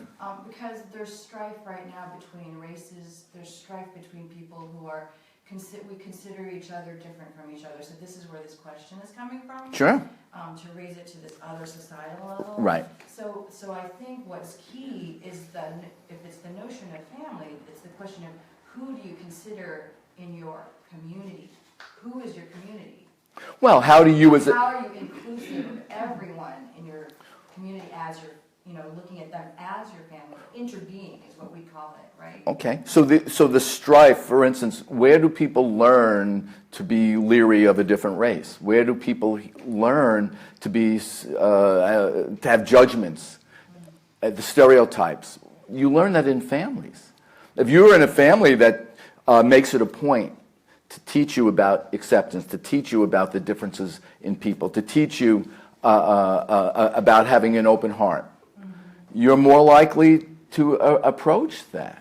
Because there's strife right now between races, there's strife between people who are, we consider each other different from each other. So this is where this question is coming from. Sure. To raise it to this other societal level. Right. So I think what's key is if it's the notion of family, it's the question of who do you consider in your community? Who is your community? Well, how do you as a... How are you inclusive of everyone in your community as your, you know, looking at them as your family? Interbeing is what we call it, right? Okay. So the strife, for instance, where do people learn to be leery of a different race? Where do people learn to be to have judgments, the stereotypes? You learn that in families. If you're in a family that makes it a point to teach you about acceptance, to teach you about the differences in people, to teach you about having an open heart, you're more likely to approach that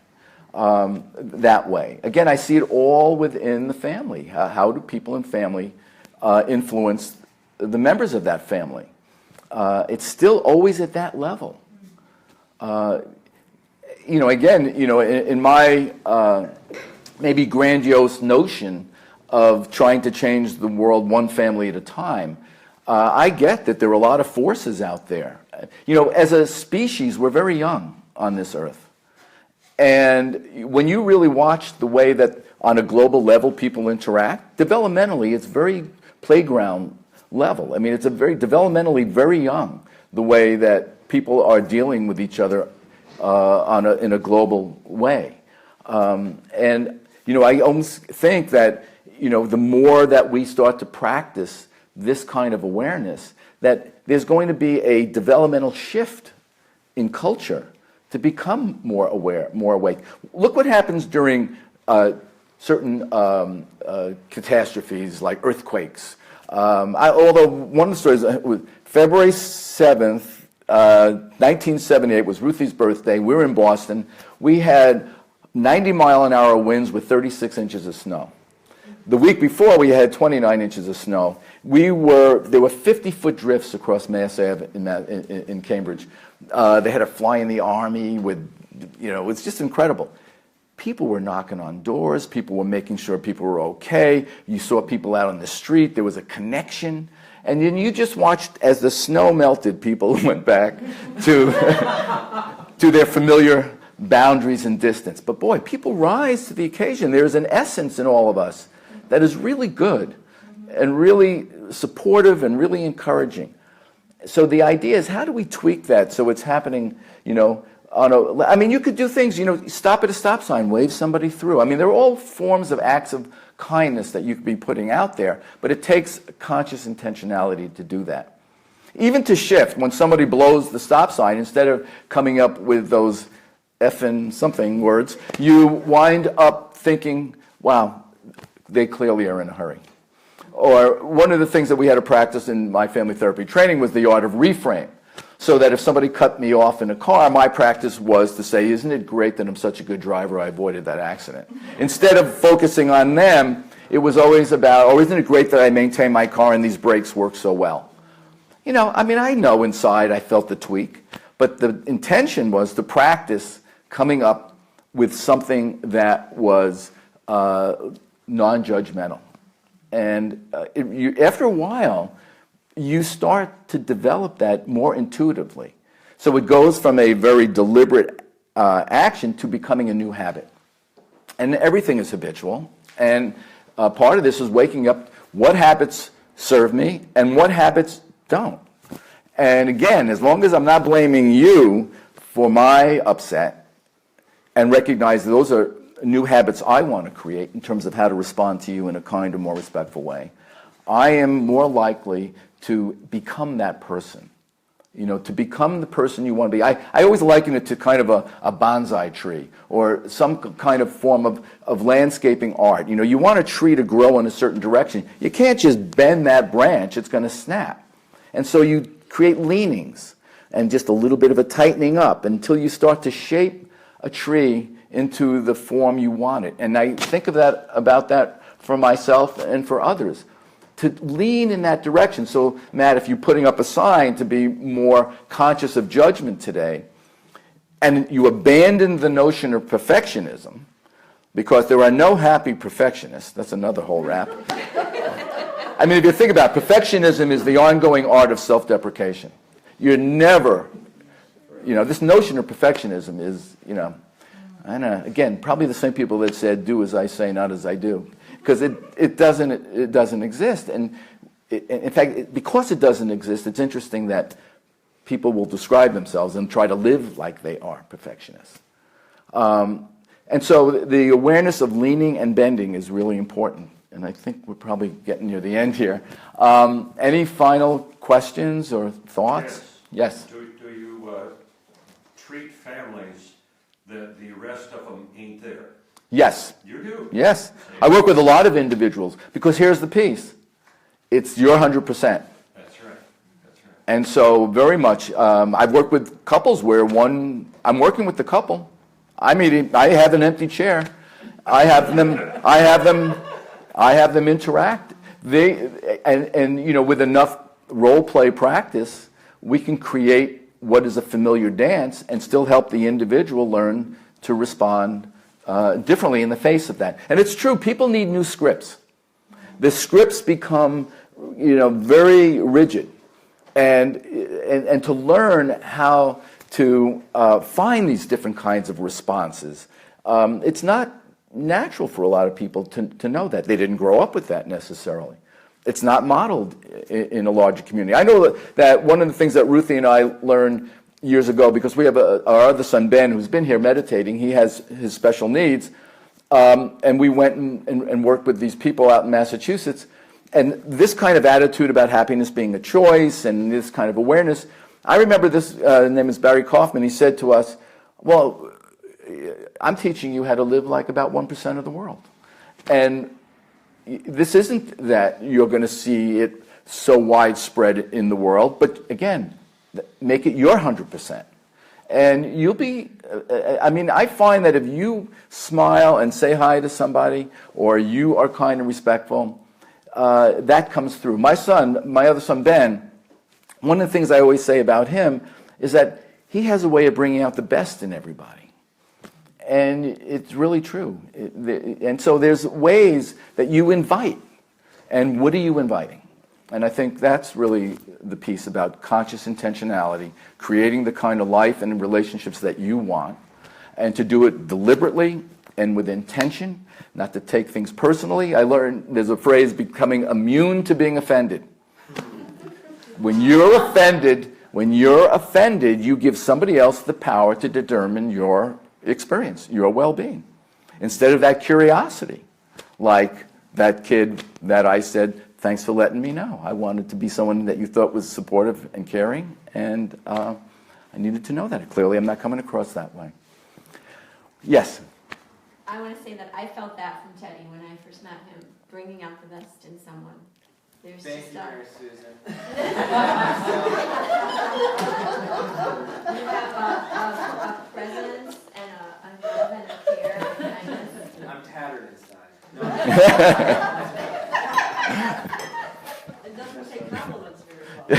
that way. Again, I see it all within the family. How do people in family influence the members of that family? It's still always at that level. You know, again, you know, in my maybe grandiose notion of trying to change the world one family at a time, I get that there are a lot of forces out there. You know, as a species, we're very young on this earth. And when you really watch the way that on a global level people interact, developmentally it's very playground level. I mean, it's a very developmentally very young, the way that people are dealing with each other in a global way. And, you know, I almost think that the more that we start to practice this kind of awareness, that there's going to be a developmental shift in culture to become more aware, more awake. Look what happens during certain catastrophes like earthquakes. Although one of the stories was February 7th, 1978 was Ruthie's birthday. We were in Boston. We had 90-mile-an-hour winds with 36 inches of snow. The week before, we had 29 inches of snow. There were 50-foot drifts across Mass Ave in Cambridge. They had to fly in the Army with, it's just incredible. People were knocking on doors. People were making sure people were okay. You saw people out on the street. There was a connection. And then you just watched as the snow melted, people went back to, to their familiar boundaries and distance. But boy, people rise to the occasion. There's an essence in all of us that is really good and really supportive and really encouraging. So the idea is, how do we tweak that so it's happening, you could do things, stop at a stop sign, wave somebody through. They're all forms of acts of kindness that you could be putting out there, but it takes conscious intentionality to do that. Even to shift, when somebody blows the stop sign, instead of coming up with those effing something words, you wind up thinking, wow, they clearly are in a hurry. Or one of the things that we had to practice in my family therapy training was the art of reframe. So that if somebody cut me off in a car, my practice was to say, isn't it great that I'm such a good driver, I avoided that accident. Instead of focusing on them, it was always about, oh, isn't it great that I maintain my car and these brakes work so well. I know inside I felt the tweak, but the intention was to practice coming up with something that was non-judgmental. And after a while, you start to develop that more intuitively. So it goes from a very deliberate action to becoming a new habit. And everything is habitual. And part of this is waking up, what habits serve me and what habits don't. And again, as long as I'm not blaming you for my upset and recognize those are new habits I want to create in terms of how to respond to you in a kinder, more respectful way, I am more likely to become that person, to become the person you want to be. I always liken it to kind of a bonsai tree or some kind of form of landscaping art. You want a tree to grow in a certain direction. You can't just bend that branch, it's going to snap. And so you create leanings and just a little bit of a tightening up until you start to shape a tree into the form you want it. And I think about that for myself and for others, to lean in that direction. So, Matt, if you're putting up a sign to be more conscious of judgment today, and you abandon the notion of perfectionism, because there are no happy perfectionists, that's another whole rap. If you think about it, perfectionism is the ongoing art of self-deprecation. You're never, this notion of perfectionism is, again, probably the same people that said, do as I say, not as I do. Because it doesn't exist. And in fact, because it doesn't exist, it's interesting that people will describe themselves and try to live like they are perfectionists. And so the awareness of leaning and bending is really important. And I think we're probably getting near the end here. Any final questions or thoughts? Yes. Do you treat families that the rest of them ain't there? Yes. You do? Yes. I work with a lot of individuals because here's the piece. It's your 100%. That's right. That's right. And so very much, I've worked with couples where I'm working with the couple. I have an empty chair. I have them interact. With enough role play practice, we can create what is a familiar dance and still help the individual learn to respond differently in the face of that. And it's true, people need new scripts. The scripts become, very rigid. And to learn how to find these different kinds of responses, it's not natural for a lot of people to know that. They didn't grow up with that necessarily. It's not modeled in a larger community. I know that one of the things that Ruthie and I learned years ago, because we have our other son, Ben, who's been here meditating, he has his special needs. And we went and worked with these people out in Massachusetts. And this kind of attitude about happiness being a choice and this kind of awareness, I remember this, his name is Barry Kaufman, he said to us, well, I'm teaching you how to live like about 1% of the world. And this isn't that you're going to see it so widespread in the world, but again, make it your 100%. And you'll be, I mean, I find that if you smile and say hi to somebody, or you are kind and respectful, that comes through. My other son, Ben, one of the things I always say about him is that he has a way of bringing out the best in everybody. And it's really true. And so there's ways that you invite. And what are you inviting? And I think that's really the piece about conscious intentionality, creating the kind of life and relationships that you want, and to do it deliberately and with intention, not to take things personally. I learned there's a phrase, becoming immune to being offended. When you're offended, you give somebody else the power to determine your experience, your well-being, instead of that curiosity, like that kid that I said, thanks for letting me know. I wanted to be someone that you thought was supportive and caring, and I needed to know that. Clearly, I'm not coming across that way. Yes? I want to say that I felt that from Teddy when I first met him, bringing out the best in someone. There's Thank just you, Mary Susan. you have a presence and a love and a care and kindness. I'm tattered inside. No. It doesn't take compliments very well.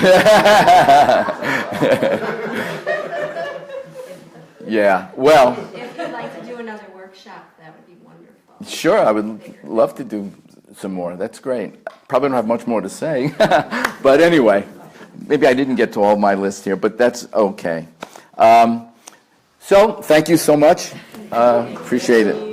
Yeah, well, If you'd like to do another workshop, that would be wonderful. sure, I would love to do some more. That's great. Probably don't have much more to say. But anyway, maybe I didn't get to all my list here, but that's okay. So, thank you so much. Appreciate it.